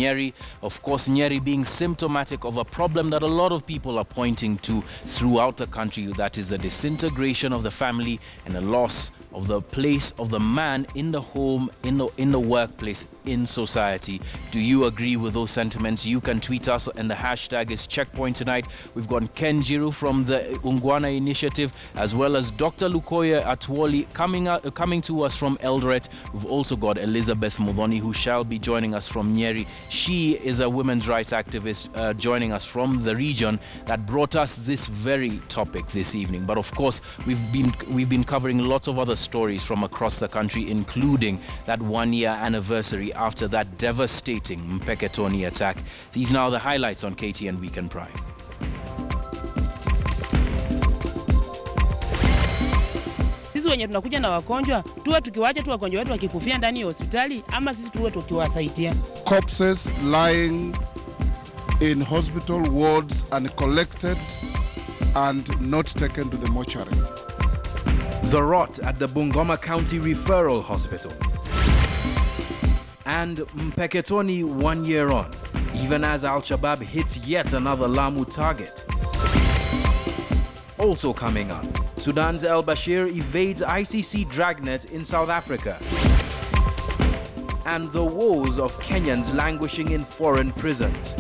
Nyeri, of course, Nyeri being symptomatic of a problem that a lot of people are pointing to throughout the country, that is the disintegration of the family and the loss of the place of the man in the home, in the workplace, in society. Do you agree with those sentiments? You can tweet us, and the hashtag is Checkpoint Tonight. We've got Ken Jiru from the Ungwana Initiative, as well as Dr. Lukoya Atwoli coming to us from Eldoret. We've also got Elizabeth Mudhoni, who shall be joining us from Nyeri. She is a women's rights activist joining us from the region that brought us this very topic this evening. But of course, we've been covering lots of other stories from across the country, including that one-year anniversary after that devastating Mpeketoni attack. These now are the highlights on KTN Weekend Prime. Sisi wenye tunakuja na wagonjwa, tuwe tukiwacha tu wagonjwa wetu wakikufia ndani ya hospitali, ama sisi tuwe tukiwasaidia. Corpses lying in hospital wards uncollected and not taken to the mortuary. The rot at the Bungoma County Referral Hospital. And Mpeketoni 1 year on, even as Al-Shabab hits yet another Lamu target. Also coming up, Sudan's El-Bashir evades ICC dragnet in South Africa. And the woes of Kenyans languishing in foreign prisons.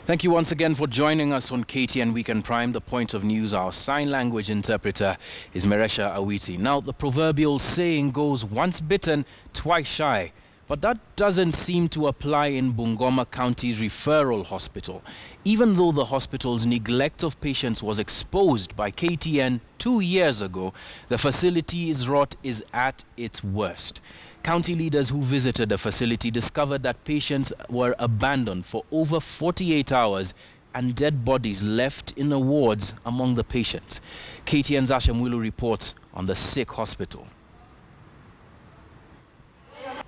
Thank you once again for joining us on KTN Weekend Prime. The point of news, our sign language interpreter is Meresha Awiti. Now, the proverbial saying goes, once bitten, twice shy. But that doesn't seem to apply in Bungoma County's referral hospital. Even though the hospital's neglect of patients was exposed by KTN 2 years ago, the facility's rot is at its worst. County leaders who visited the facility discovered that patients were abandoned for over 48 hours and dead bodies left in the wards among the patients. KTN's Asha Mwilu reports on the sick hospital.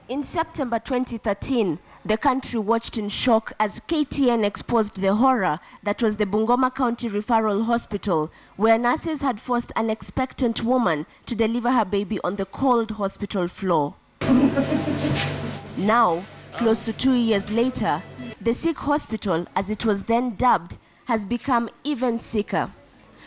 In September 2013, the country watched in shock as KTN exposed the horror that was the Bungoma County Referral Hospital, where nurses had forced an expectant woman to deliver her baby on the cold hospital floor. Now, close to 2 years later, the sick hospital, as it was then dubbed, has become even sicker.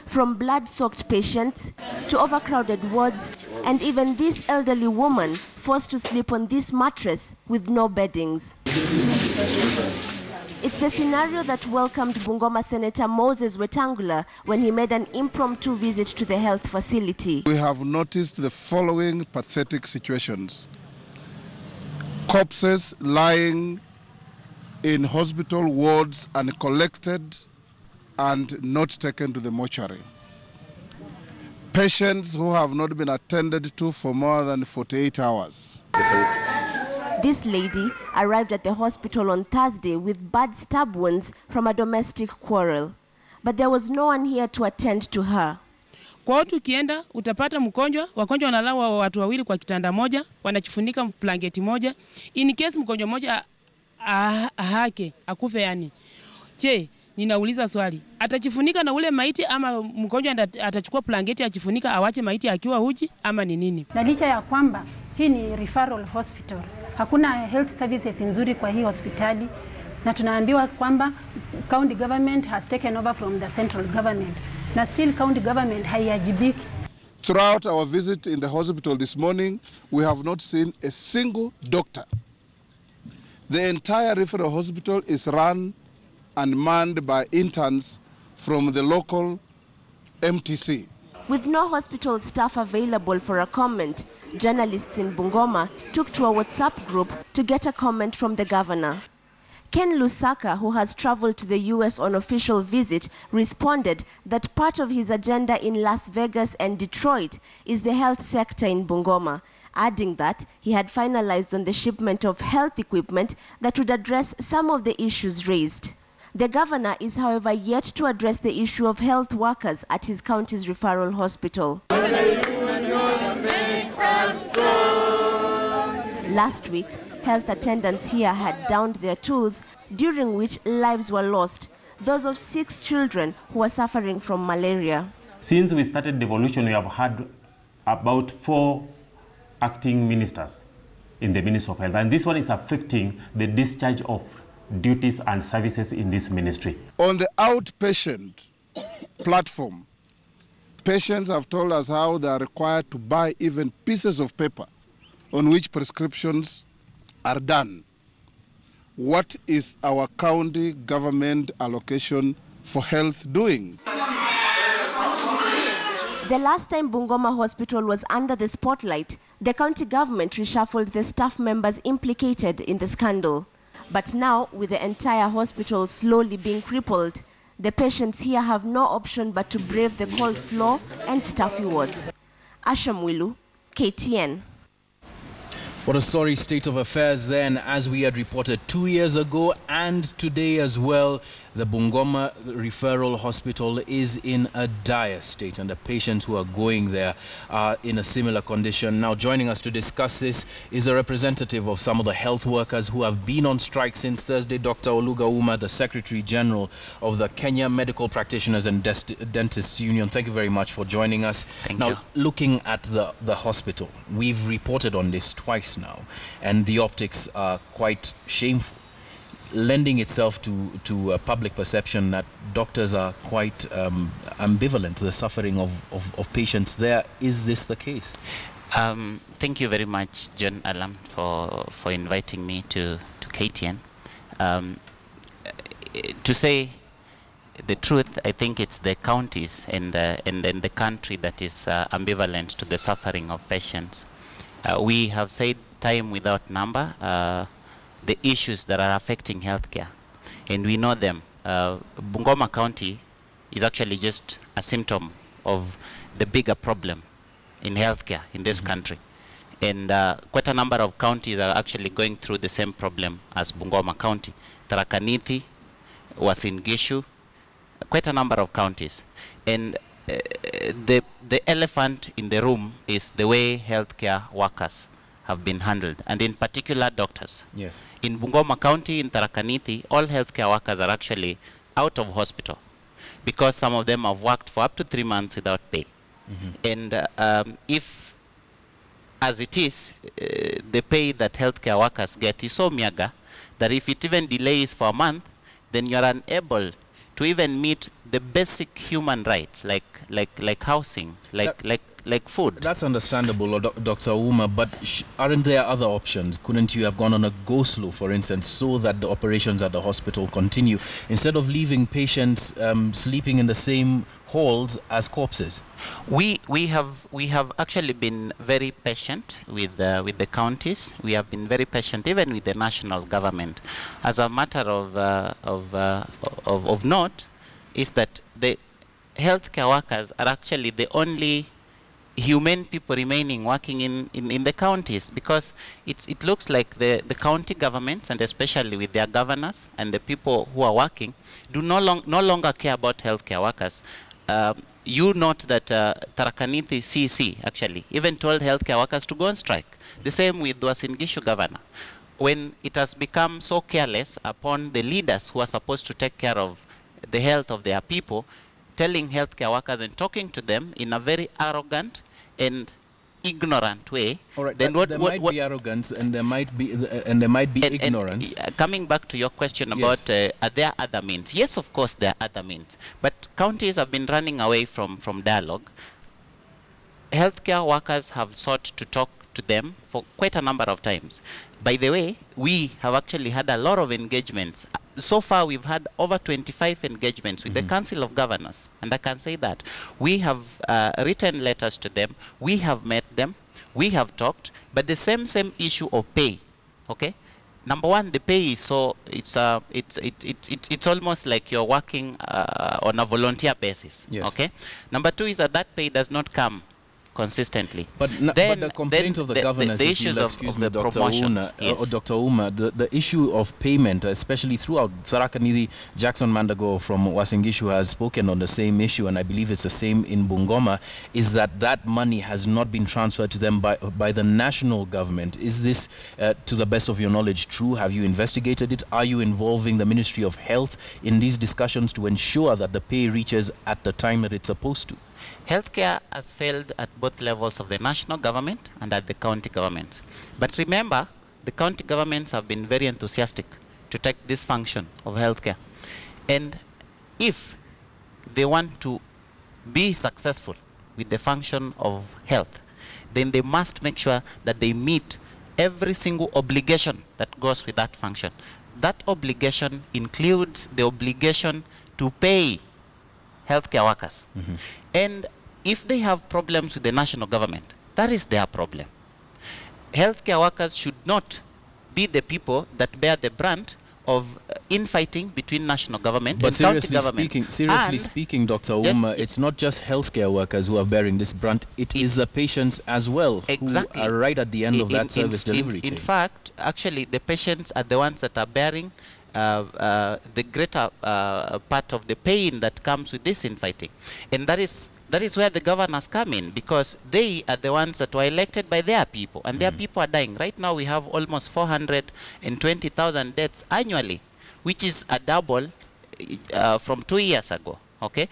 From blood-soaked patients to overcrowded wards, and even this elderly woman forced to sleep on this mattress with no beddings. It's the scenario that welcomed Bungoma Senator Moses Wetangula when he made an impromptu visit to the health facility. We have noticed the following pathetic situations. Corpses lying in hospital wards uncollected and not taken to the mortuary. Patients who have not been attended to for more than 48 hours. This lady arrived at the hospital on Thursday with bad stab wounds from a domestic quarrel. But there was no one here to attend to her. Kwa watu ukienda, utapata mgonjwa, wagonjwa wanalala watu wawili kwa kitanda moja, wanachifunika blanketi moja. In case mgonjwa moja ahake, akufe yani. Je, ninauliza swali, atachifunika na ule maiti ama mgonjwa atachukua blanketi achifunika awache maiti akiwa uchi ama ni nini? Na licha ya kwamba hii ni referral hospital, hakuna health services nzuri kwa hii hospitali, na tunaambiwa kwamba county government has taken over from the central government. Na still county government haiajibiki. Throughout our visit in the hospital this morning, we have not seen a single doctor. The entire referral hospital is run and manned by interns from the local MTC. With no hospital staff available for a comment, journalists in Bungoma took to a WhatsApp group to get a comment from the governor. Ken Lusaka, who has traveled to the US on official visit, responded that part of his agenda in Las Vegas and Detroit is the health sector in Bungoma, adding that he had finalized on the shipment of health equipment that would address some of the issues raised. The governor is, however, yet to address the issue of health workers at his county's referral hospital. Last week, health attendants here had downed their tools, during which lives were lost, those of 6 children who were suffering from malaria. Since we started devolution, we have had about 4 acting ministers in the Ministry of Health, and this one is affecting the discharge of duties and services in this ministry. On the outpatient platform, patients have told us how they are required to buy even pieces of paper on which prescriptions are done. What is our county government allocation for health doing? The last time Bungoma Hospital was under the spotlight, the county government reshuffled the staff members implicated in the scandal. But now, with the entire hospital slowly being crippled, the patients here have no option but to brave the cold floor and stuffy wards. Asha Mwilu, KTN. What a sorry state of affairs then, as we had reported 2 years ago and today as well. The Bungoma Referral Hospital is in a dire state, and the patients who are going there are in a similar condition. Now, joining us to discuss this is a representative of some of the health workers who have been on strike since Thursday, Dr. Oluga Uma, the Secretary General of the Kenya Medical Practitioners and Dentists Union. Thank you very much for joining us. Thank you. Now, looking at the hospital, we've reported on this twice now, and the optics are quite shameful, lending itself to a public perception that doctors are quite ambivalent to the suffering of patients there. Is this the case? Thank you very much, John Alam, for inviting me to KTN. To say the truth, I think it's the counties and the country that is ambivalent to the suffering of patients. We have said time without number the issues that are affecting healthcare, and we know them. Bungoma County is actually just a symptom of the bigger problem in healthcare in this country, and quite a number of counties are actually going through the same problem as Bungoma County. Tharaka Nithi, Uasin Gishu, quite a number of counties, and the elephant in the room is the way healthcare workers have been handled, and in particular doctors. Yes. In Bungoma County, in Tharaka Nithi, all healthcare workers are actually out of hospital because some of them have worked for up to 3 months without pay. And if, as it is, the pay that healthcare workers get is so meager that if it even delays for a month, then you're unable to even meet the basic human rights like housing, like food. That's understandable, Dr. Uma, but aren't there other options? Couldn't you have gone on a go-slow, for instance, so that the operations at the hospital continue, instead of leaving patients sleeping in the same halls as corpses? We have actually been very patient with the counties. We have been very patient even with the national government. As a matter of note, is that the healthcare workers are actually the only humane people remaining working in the counties, because it looks like the county governments, and especially with their governors and the people who are working, do no longer care about healthcare workers. You note that Tharaka Nithi CC actually even told healthcare workers to go on strike. The same with Uasin Gishu governor. When it has become so careless upon the leaders who are supposed to take care of the health of their people, telling healthcare workers and talking to them in a very arrogant and ignorant way. All right, then there might be arrogance and there might be ignorance. Coming back to your question about are there other means? Yes, of course there are other means. But counties have been running away from dialogue. Healthcare workers have sought to talk to them for quite a number of times. By the way, we have actually had a lot of engagements. So far, we've had over 25 engagements with the Council of Governors, and I can say that. We have written letters to them, we have met them, we have talked, but the same issue of pay, okay? Number one, the pay is so, it's almost like you're working on a volunteer basis, okay? Number two is that pay does not come consistently. But the complaint of the governors, the issues of the promotions, Dr. Uma, the issue of payment, especially throughout, Tharaka Nithi, Jackson Mandago from Uasin Gishu has spoken on the same issue, and I believe it's the same in Bungoma, is that money has not been transferred to them by the national government. Is this, to the best of your knowledge, true? Have you investigated it? Are you involving the Ministry of Health in these discussions to ensure that the pay reaches at the time that it's supposed to? Healthcare has failed at both levels of the national government and at the county governments. But remember, the county governments have been very enthusiastic to take this function of healthcare. And if they want to be successful with the function of health, then they must make sure that they meet every single obligation that goes with that function. That obligation includes the obligation to pay healthcare workers. And if they have problems with the national government, that is their problem. Healthcare workers should not be the people that bear the brunt of infighting between national government and county government. Seriously speaking, Dr. Ouma, it's not just healthcare workers who are bearing this brunt, it is the patients as well, exactly, who are right at the end of that service delivery chain. In fact, actually, the patients are the ones that are bearing the greater part of the pain that comes with this infighting. And that is where the governors come in, because they are the ones that were elected by their people, and their people are dying. Right now we have almost 420,000 deaths annually, which is a double from 2 years ago. Okay,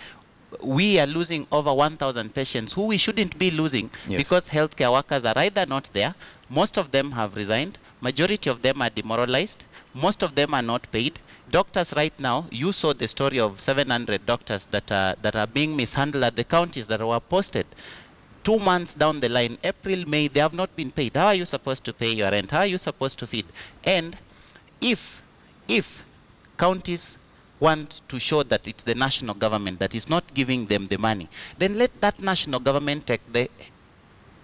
we are losing over 1,000 patients who we shouldn't be losing, because healthcare workers are either not there, most of them have resigned, majority of them are demoralized, most of them are not paid. Doctors right now, you saw the story of 700 doctors that are being mishandled at the counties that were posted. 2 months down the line, April, May, they have not been paid. How are you supposed to pay your rent? How are you supposed to feed? And if counties want to show that it's the national government that is not giving them the money, then let that national government take the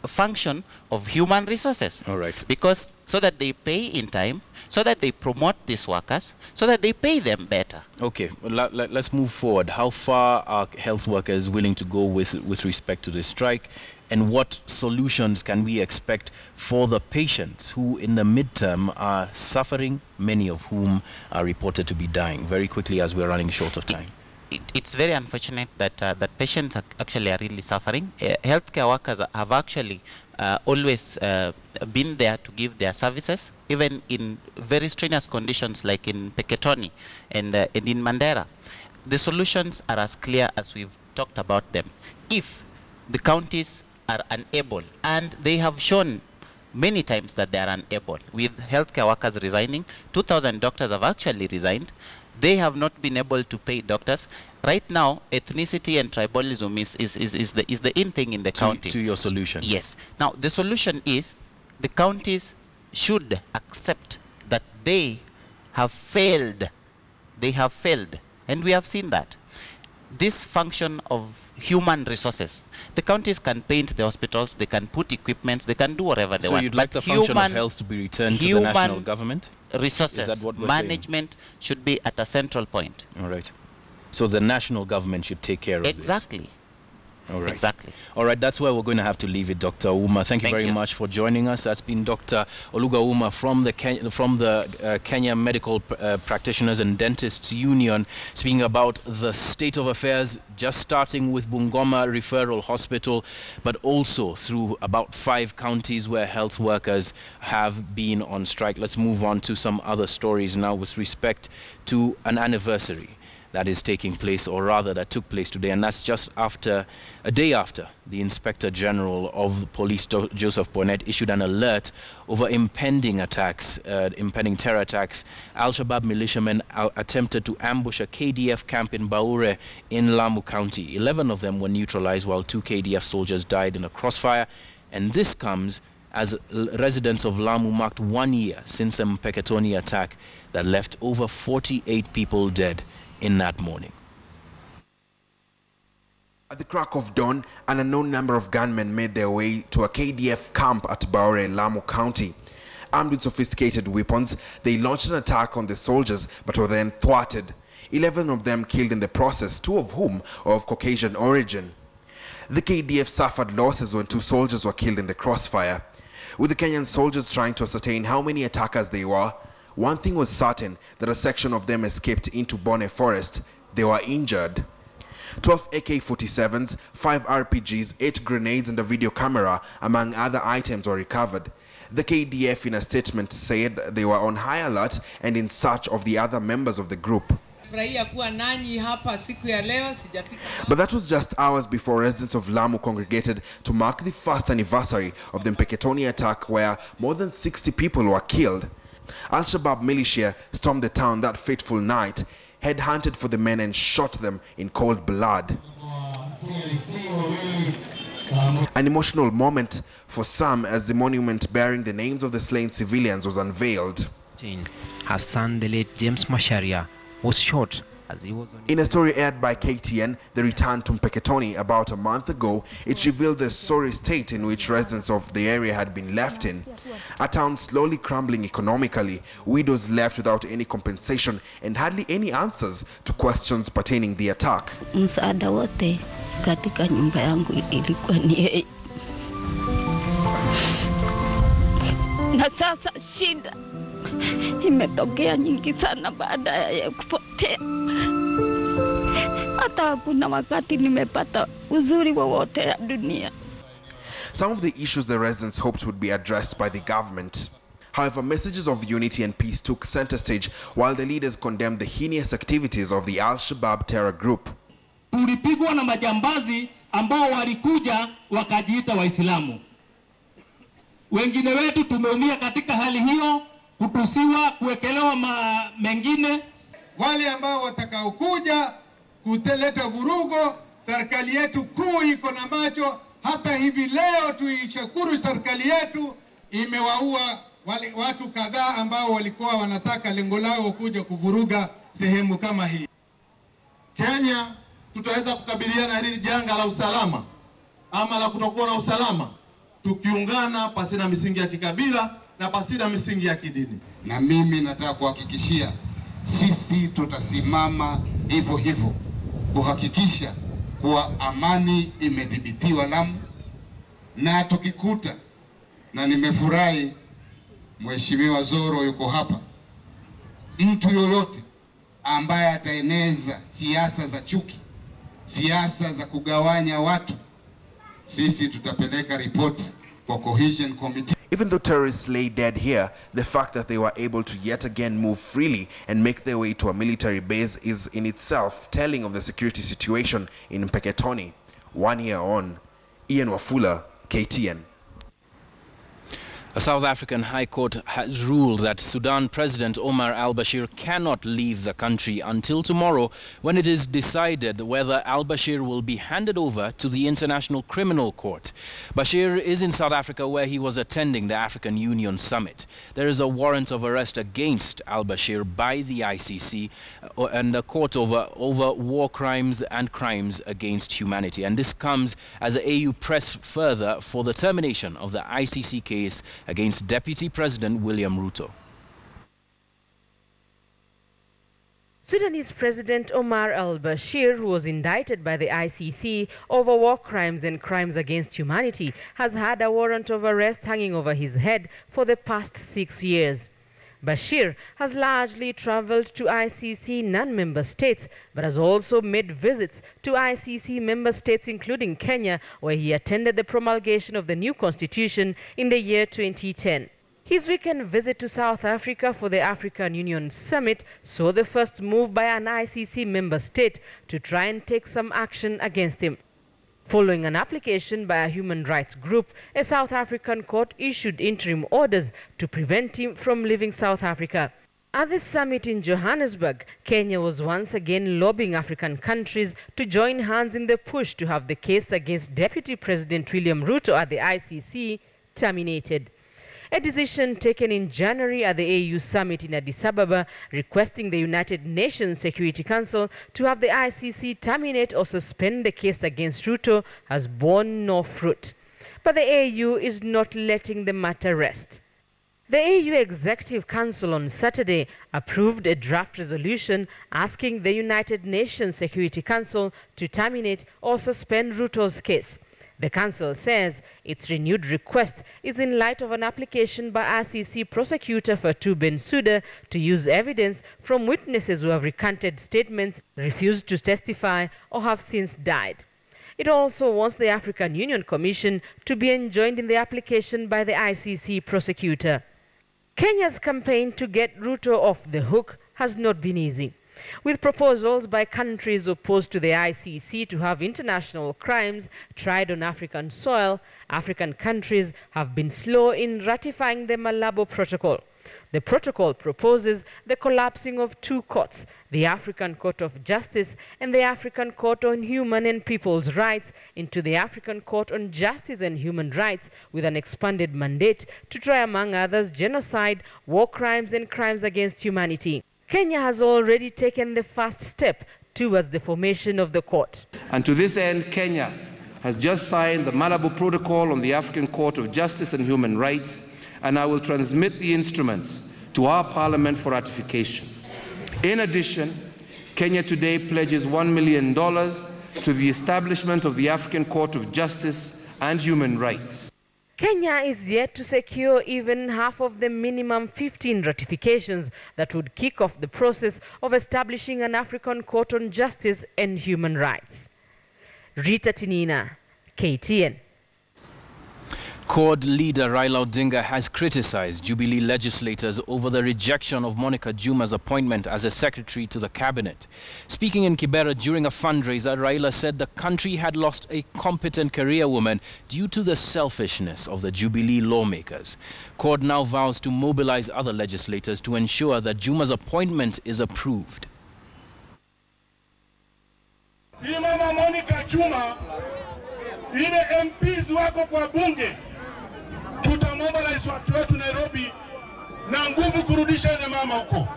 function of human resources. All right. Because so that they pay in time, so that they promote these workers, so that they pay them better. Okay, well, let's move forward. How far are health workers willing to go with respect to the strike, and what solutions can we expect for the patients who in the midterm are suffering, many of whom are reported to be dying? Very quickly, as we're running short of time. It's very unfortunate that that patients actually are really suffering. Healthcare workers have actually always been there to give their services, even in very strenuous conditions like in Peketoni and in Mandera. The solutions are as clear as we've talked about them. If the counties are unable, and they have shown many times that they are unable, with healthcare workers resigning, 2,000 doctors have actually resigned. They have not been able to pay doctors. Right now, ethnicity and tribalism is the in thing in the county. To your solution? Yes. Now, the solution is the counties should accept that they have failed. They have failed. And we have seen that. This function of human resources, the counties can paint the hospitals, they can put equipment, they can do whatever they want. So you'd like the function of health to be returned to the national government? Resources, management should be at a central point. All right. So the national government should take care of this. Exactly. All right. Exactly. All right, that's where we're going to have to leave it, Dr. Ouma. Thank you very much for joining us. That's been Dr. Oluga Ouma from the Kenya Medical Practitioners and Dentists Union, speaking about the state of affairs, just starting with Bungoma Referral Hospital, but also through about 5 counties where health workers have been on strike. Let's move on to some other stories now with respect to an anniversary that is taking place, or rather that took place today, and that's just a day after the Inspector General of the Police, Joseph Bonnet, issued an alert over impending attacks, impending terror attacks. Al-Shabab militiamen attempted to ambush a KDF camp in Baure in Lamu County. 11 of them were neutralized, while 2 KDF soldiers died in a crossfire, and this comes as residents of Lamu marked 1 year since the Mpeketoni attack that left over 48 people dead in that morning. At the crack of dawn, an unknown number of gunmen made their way to a KDF camp at Baure in Lamu County. Armed with sophisticated weapons, they launched an attack on the soldiers but were then thwarted. 11 of them killed in the process, 2 of whom are of Caucasian origin. The KDF suffered losses when 2 soldiers were killed in the crossfire. With the Kenyan soldiers trying to ascertain how many attackers they were, one thing was certain, that a section of them escaped into Bone Forest. They were injured. 12 AK-47s, 5 RPGs, 8 grenades and a video camera, among other items, were recovered. The KDF in a statement said they were on high alert and in search of the other members of the group. nimefurahia kuwa nanyi hapa siku ya leo. But that was just hours before residents of Lamu congregated to mark the first anniversary of the Mpeketoni attack, where more than 60 people were killed. Al-Shabab militia stormed the town that fateful night, headhunted for the men and shot them in cold blood. An emotional moment for some as the monument bearing the names of the slain civilians was unveiled. Her son, the late James Masharia, was shot as he was on... In a story aired by KTN, The Return to Mpeketoni, about a month ago, it revealed the sorry state in which residents of the area had been left in. A town slowly crumbling economically, widows left without any compensation and hardly any answers to questions pertaining the attack. Msaada wote katika nyumba yangu ilikuwa ni yeye. Na sasa shida imetokea nyingi sana baada ya kupotea. Hata hakuna wakati nimepata uzuri wowote ya dunia. Some of the issues the residents hoped would be addressed by the government. However, messages of unity and peace took center stage while the leaders condemned the heinous activities of the Al-Shabab terror group. Tulipigwa na majambazi ambao walikuja wakajiita Waislamu. Wengine wetu tumeumia katika hali hiyo, kutusiwa, kuwekelewa mengine. Wale ambao watakaokuja kuteleta vurugo, serikali yetu kuu iko na macho. Hata hivi leo tuishukuru serikali yetu imewaua watu kadhaa ambao walikuwa wanataka lengo lao kuja kuvuruga sehemu kama hii. Kenya tutaweza kukabiliana na hili janga la usalama ama la kutokuwa na usalama tukiungana pasina misingi ya kikabila na pasina misingi ya kidini. Na mimi nataka kuhakikishia sisi tutasimama hivyo hivyo kuhakikisha kuwa amani imedhibitiwa Lamu, na tukikuta, na nimefurahi Mheshimiwa Zoro yuko hapa, mtu yoyote ambaye ataeneza siasa za chuki, siasa za kugawanya watu, sisi tutapeleka ripoti kwa Cohesion Committee. Even though terrorists lay dead here, the fact that they were able to yet again move freely and make their way to a military base is in itself telling of the security situation in Mpeketoni. 1 year on, Ian Wafula, KTN. A South African High Court has ruled that Sudan President Omar al-Bashir cannot leave the country until tomorrow, when it is decided whether al-Bashir will be handed over to the International Criminal Court. Bashir is in South Africa, where he was attending the African Union Summit. There is a warrant of arrest against al-Bashir by the ICC and a court over war crimes and crimes against humanity. And this comes as the AU press further for the termination of the ICC case against Deputy President William Ruto. Sudanese President Omar al-Bashir, who was indicted by the ICC over war crimes and crimes against humanity, has had a warrant of arrest hanging over his head for the past 6 years. Bashir has largely traveled to ICC non-member states, but has also made visits to ICC member states, including Kenya, where he attended the promulgation of the new constitution in the year 2010. His weekend visit to South Africa for the African Union Summit saw the first move by an ICC member state to try and take some action against him. Following an application by a human rights group, a South African court issued interim orders to prevent him from leaving South Africa. At the summit in Johannesburg, Kenya was once again lobbying African countries to join hands in the push to have the case against Deputy President William Ruto at the ICC terminated. A decision taken in January at the AU summit in Addis Ababa, requesting the United Nations Security Council to have the ICC terminate or suspend the case against Ruto, has borne no fruit. But the AU is not letting the matter rest. The AU Executive Council on Saturday approved a draft resolution asking the United Nations Security Council to terminate or suspend Ruto's case. The Council says its renewed request is in light of an application by ICC prosecutor Fatou Bensouda to use evidence from witnesses who have recanted statements, refused to testify, or have since died. It also wants the African Union Commission to be enjoined in the application by the ICC prosecutor. Kenya's campaign to get Ruto off the hook has not been easy. With proposals by countries opposed to the ICC to have international crimes tried on African soil, African countries have been slow in ratifying the Malabo Protocol. The protocol proposes the collapsing of two courts, the African Court of Justice and the African Court on Human and People's Rights, into the African Court on Justice and Human Rights, with an expanded mandate to try, among others, genocide, war crimes and crimes against humanity. Kenya has already taken the first step towards the formation of the court. And to this end, Kenya has just signed the Malabo Protocol on the African Court of Justice and Human Rights, and I will transmit the instruments to our Parliament for ratification. In addition, Kenya today pledges $1 million to the establishment of the African Court of Justice and Human Rights. Kenya is yet to secure even half of the minimum 15 ratifications that would kick off the process of establishing an African Court on Justice and Human Rights. Rita Tinina, KTN. CORD leader Raila Odinga has criticized Jubilee legislators over the rejection of Monica Juma's appointment as a secretary to the cabinet. Speaking in Kibera during a fundraiser, Raila said the country had lost a competent career woman due to the selfishness of the Jubilee lawmakers. CORD now vows to mobilize other legislators to ensure that Juma's appointment is approved. Mama Monica Juma, ile MPs wako kwa bunge, tutamobilize watu wetu Nairobi na nguvu kurudisha ile mama huko.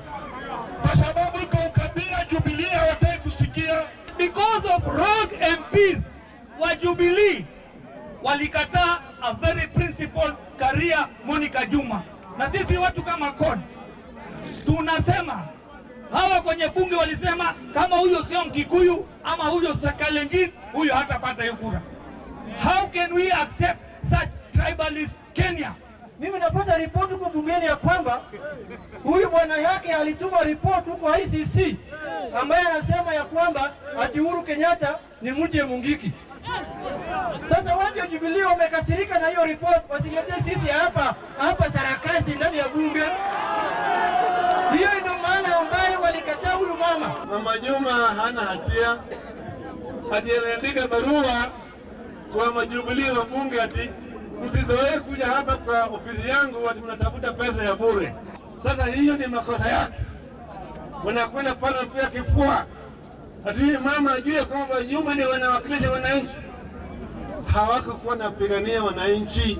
Kwa sababu iko ukabila Jubilee hawataki kusikia. Because of rogue MPs wa Jubilee walikataa a very principled career Monica Juma. Na sisi watu kama CORD tunasema, hawa kwenye bunge walisema kama huyo sio Mkikuyu ama huyo Kalenjin, huyo hatapata hiyo kura. How can we accept such tribalist Kenya? Mimi napata report huko bungeni ya kwamba huyu bwana yake alituma report huko ICC ambaye anasema ya kwamba ati Uhuru Kenyatta ni mje Mungiki. Sasa watu wa Jubilee wamekasirika na hiyo report, wasiletee sisi hapa sarakasi ndani ya bunge. Hiyo ndio maana ambayo walikataa huyu mama. Mama Juma hana hatia. Ati anaandika barua kwa majubilee wa bunge ati msizoee kuja hapa kwa ofisi yangu ati mnatafuta pesa ya bure. Sasa hiyo ni makosa yake. Wanakwenda pale pia kifua. Ati mama ajue kwamba Juma ni wanawakilisha wananchi. Hawakuwa wanapigania wananchi,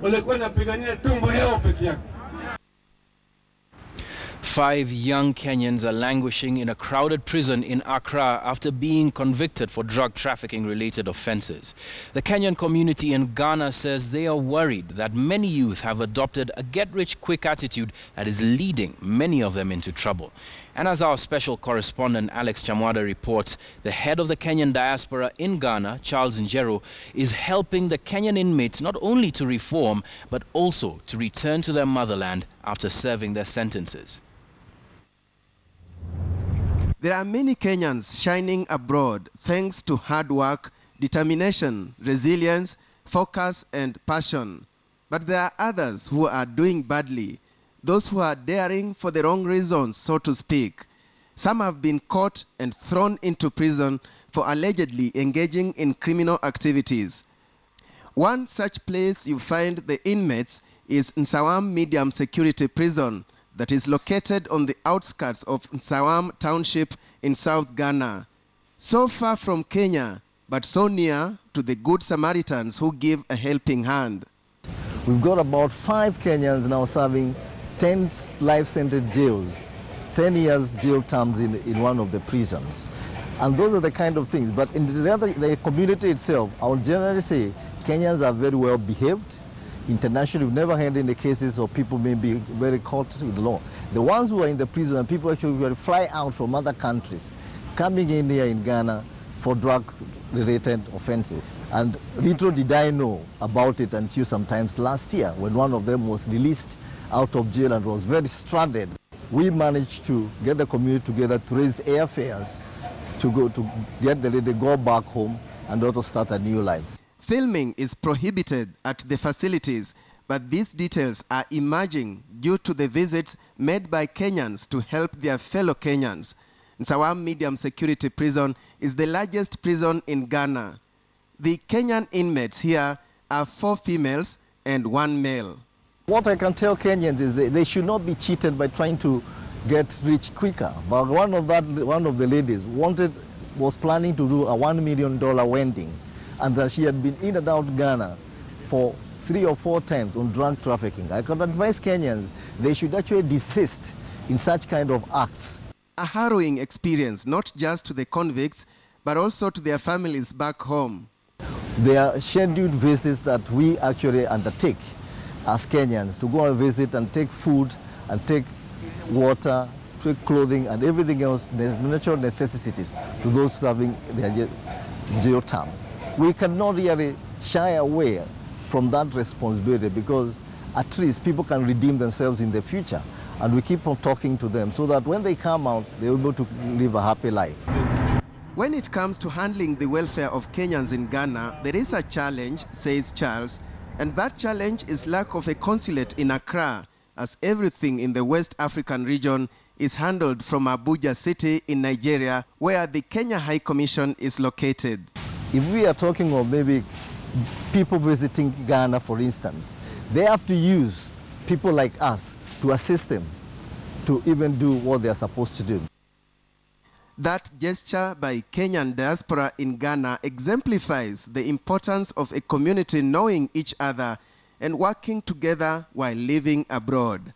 walikuwa wanapigania tumbo yao peke yake. 5 young Kenyans are languishing in a crowded prison in Accra after being convicted for drug trafficking-related offences. The Kenyan community in Ghana says they are worried that many youth have adopted a get-rich-quick attitude that is leading many of them into trouble. And as our special correspondent Alex Chamwada reports, the head of the Kenyan diaspora in Ghana, Charles Njero, is helping the Kenyan inmates not only to reform, but also to return to their motherland after serving their sentences. There are many Kenyans shining abroad thanks to hard work, determination, resilience, focus, and passion. But there are others who are doing badly, those who are daring for the wrong reasons, so to speak. Some have been caught and thrown into prison for allegedly engaging in criminal activities. One such place you find the inmates is Nsawam Medium Security Prison, that is located on the outskirts of Nsawam Township in South Ghana. So far from Kenya, but so near to the Good Samaritans who give a helping hand. We've got about 5 Kenyans now serving 10 life-sentence jails, 10 years jail terms in one of the prisons. And those are the kind of things. But in the community itself, I would generally say Kenyans are very well behaved. Internationally, we've never had any cases of people maybe very caught with law. The ones who are in the prison and people actually fly out from other countries, coming in here in Ghana for drug-related offenses. And little did I know about it until sometimes last year when one of them was released out of jail and was very stranded. We managed to get the community together to raise airfares to get the lady go back home and also start a new life. Filming is prohibited at the facilities, but these details are emerging due to the visits made by Kenyans to help their fellow Kenyans. Nsawam Medium Security Prison is the largest prison in Ghana. The Kenyan inmates here are 4 females and 1 male. What I can tell Kenyans is they should not be cheated by trying to get rich quicker. But one of the ladies was planning to do a $1 million wedding, and that she had been in and out Ghana for 3 or 4 times on drug trafficking. I can advise Kenyans they should actually desist in such kind of acts. A harrowing experience, not just to the convicts, but also to their families back home. There are scheduled visits that we actually undertake as Kenyans to go and visit and take food and take water, take clothing and everything else, the natural necessities to those serving their jail term. We cannot really shy away from that responsibility because at least people can redeem themselves in the future. And we keep on talking to them so that when they come out, they're able to live a happy life. When it comes to handling the welfare of Kenyans in Ghana, there is a challenge, says Charles, and that challenge is lack of a consulate in Accra, as everything in the West African region is handled from Abuja City in Nigeria, where the Kenya High Commission is located. If we are talking of maybe people visiting Ghana, for instance, they have to use people like us to assist them to even do what they are supposed to do. That gesture by Kenyan diaspora in Ghana exemplifies the importance of a community knowing each other and working together while living abroad.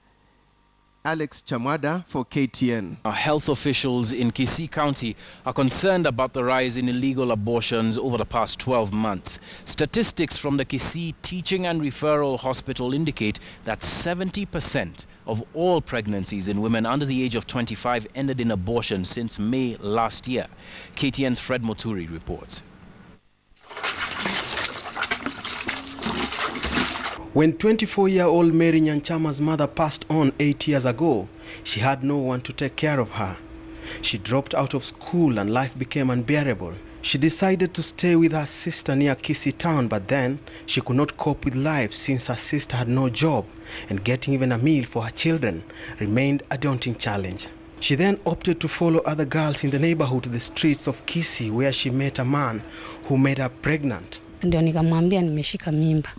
Alex Chamwada for KTN. Health officials in Kisii County are concerned about the rise in illegal abortions over the past 12 months. Statistics from the Kisii Teaching and Referral Hospital indicate that 70% of all pregnancies in women under the age of 25 ended in abortion since May last year. KTN's Fred Moturi reports. When 24-year-old Mary Nyanchama's mother passed on 8 years ago, she had no one to take care of her. She dropped out of school and life became unbearable. She decided to stay with her sister near Kisii town, but then she could not cope with life since her sister had no job, and getting even a meal for her children remained a daunting challenge. She then opted to follow other girls in the neighborhood to the streets of Kisii, where she met a man who made her pregnant. Ndio nikamwambia nimeshika mimba.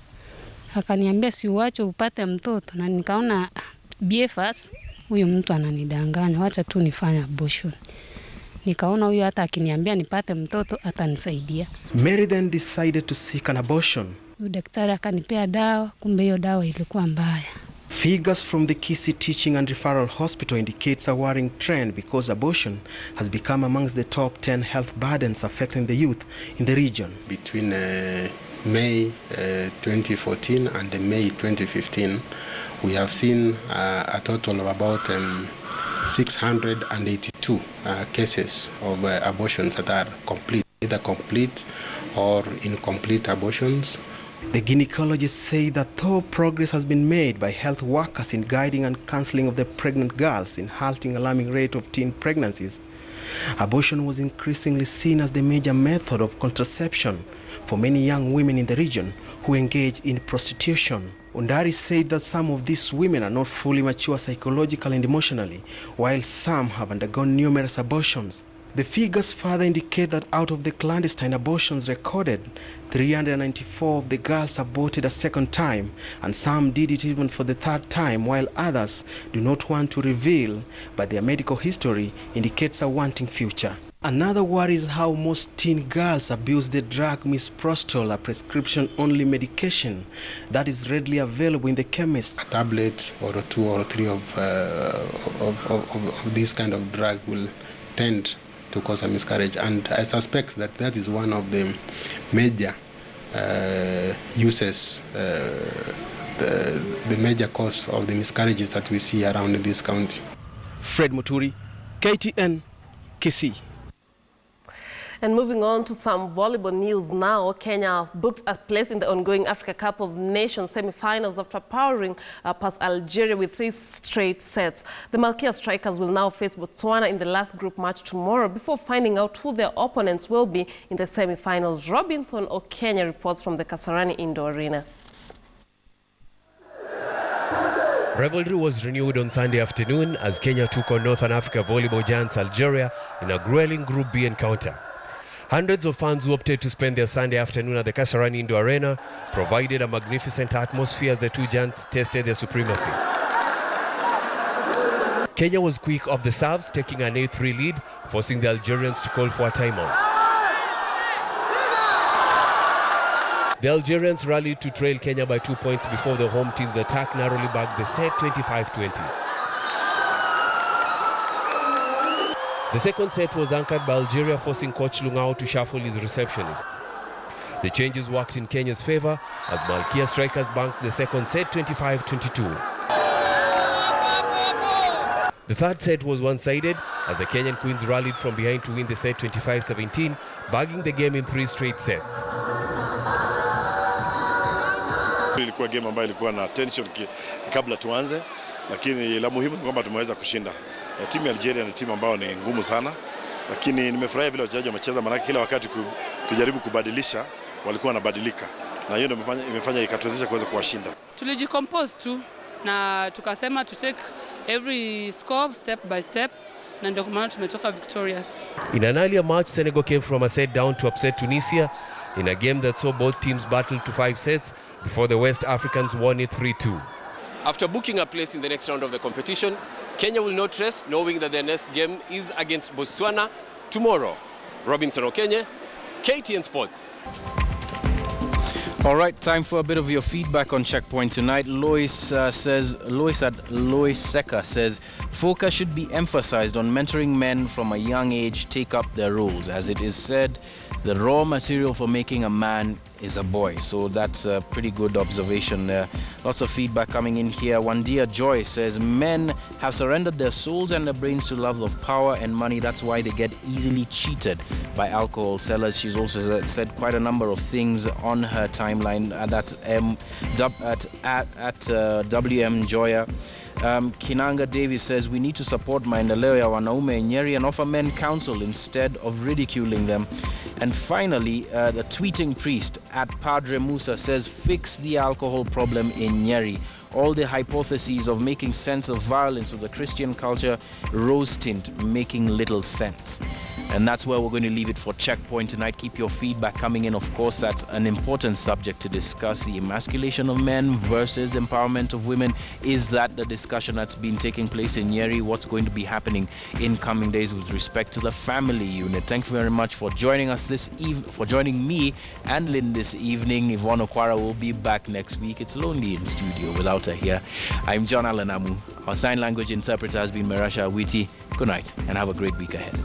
Akaniambia si uache upate mtoto, na nikaona BFS huyu mtu ananidanganya, wacha tu nifanye abortion. Nikaona huyu hata akiniambia nipate mtoto atanisaidia. Mary then decided to seek an abortion. Daktari akanipea dawa, kumbe hiyo dawa ilikuwa mbaya. Figures from the Kisii Teaching and Referral Hospital indicates a worrying trend because abortion has become amongst the top 10 health burdens affecting the youth in the region. Between May 2014 and May 2015, we have seen a total of about 682 cases of abortions that are complete, either complete or incomplete abortions. The gynecologists say that though progress has been made by health workers in guiding and counseling of the pregnant girls in halting alarming rate of teen pregnancies, abortion was increasingly seen as the major method of contraception for many young women in the region who engage in prostitution. Undari said that some of these women are not fully mature psychologically and emotionally, while some have undergone numerous abortions. The figures further indicate that out of the clandestine abortions recorded, 394 of the girls aborted a second time, and some did it even for the third time, while others do not want to reveal, but their medical history indicates a wanting future. Another worry is how most teen girls abuse the drug misoprostol, a prescription-only medication that is readily available in the chemist. A tablet or 2 or 3 of this kind of drug will tend to cause a miscarriage, and I suspect that that is one of the major uses, the major cause of the miscarriages that we see around in this county. Fred Muturi, KTN, Kisii. And moving on to some volleyball news now, Kenya booked a place in the ongoing Africa Cup of Nations semi-finals after powering past Algeria with 3 straight sets. The Malkia strikers will now face Botswana in the last group match tomorrow before finding out who their opponents will be in the semi-finals. Robinson Okenya reports from the Kasarani Indoor Arena. Rivalry was renewed on Sunday afternoon as Kenya took on Northern Africa volleyball giants Algeria in a grueling Group B encounter. Hundreds of fans who opted to spend their Sunday afternoon at the Kasarani Indoor Arena provided a magnificent atmosphere as the two giants tested their supremacy. Kenya was quick off the serves, taking an 8-3 lead, forcing the Algerians to call for a timeout. The Algerians rallied to trail Kenya by 2 points before the home team's attack narrowly bagged the set 25-20. The second set was anchored by Algeria, forcing Coach Lungao to shuffle his receptionists. The changes worked in Kenya's favor as Malkia strikers banked the second set 25-22. The third set was one-sided as the Kenyan Queens rallied from behind to win the set 25-17, bagging the game in 3 straight sets. Ilikuwa game ambayo ilikuwa na tension kabla tuanze, lakini la muhimu ni kwamba tumeweza kushinda. Timu ya Algeria ni timu ambayo ni ngumu sana, lakini nimefurahia vile wachezaji wamecheza, maana kila wakati kujaribu kubadilisha walikuwa wanabadilika, na hiyo ndio imefanya ikatuwezesha kuweza kuwashinda. Tulijicompose tu na tukasema to take every score step by step, na ndio maana tumetoka victorious. In an earlier match, Senegal came from a set down to upset Tunisia in a game that saw both teams battle to 5 sets before the West Africans won it 3-2. After booking a place in the next round of the competition, Kenya will not rest, knowing that their next game is against Botswana tomorrow. Robinson Okenye, KTN Sports. All right, time for a bit of your feedback on Checkpoint tonight. Lois Seca says, focus should be emphasized on mentoring men from a young age take up their roles. As it is said, the raw material for making a man is a boy. So that's a pretty good observation there. Lots of feedback coming in here. Wandia Joy says, men have surrendered their souls and their brains to love of power and money. That's why they get easily cheated by alcohol sellers. She's also said quite a number of things on her timeline. That's WM Joya. Kinanga Davis says, we need to support maendeleo ya wanaume in Nyeri and offer men counsel instead of ridiculing them. And finally, the tweeting priest at Padre Musa says, fix the alcohol problem in Nyeri. All the hypotheses of making sense of violence with the Christian culture, rose tint, making little sense. And that's where we're going to leave it for Checkpoint tonight. Keep your feedback coming in. Of course, that's an important subject to discuss. The emasculation of men versus empowerment of women. Is that the discussion that's been taking place in Nyeri? What's going to be happening in coming days with respect to the family unit? Thank you very much for joining us this evening, for joining me and Lynn this evening. Yvonne Okwara will be back next week. It's lonely in studio without her here. I'm John Alanamu. Our sign language interpreter has been Merasha Awiti. Good night and have a great week ahead.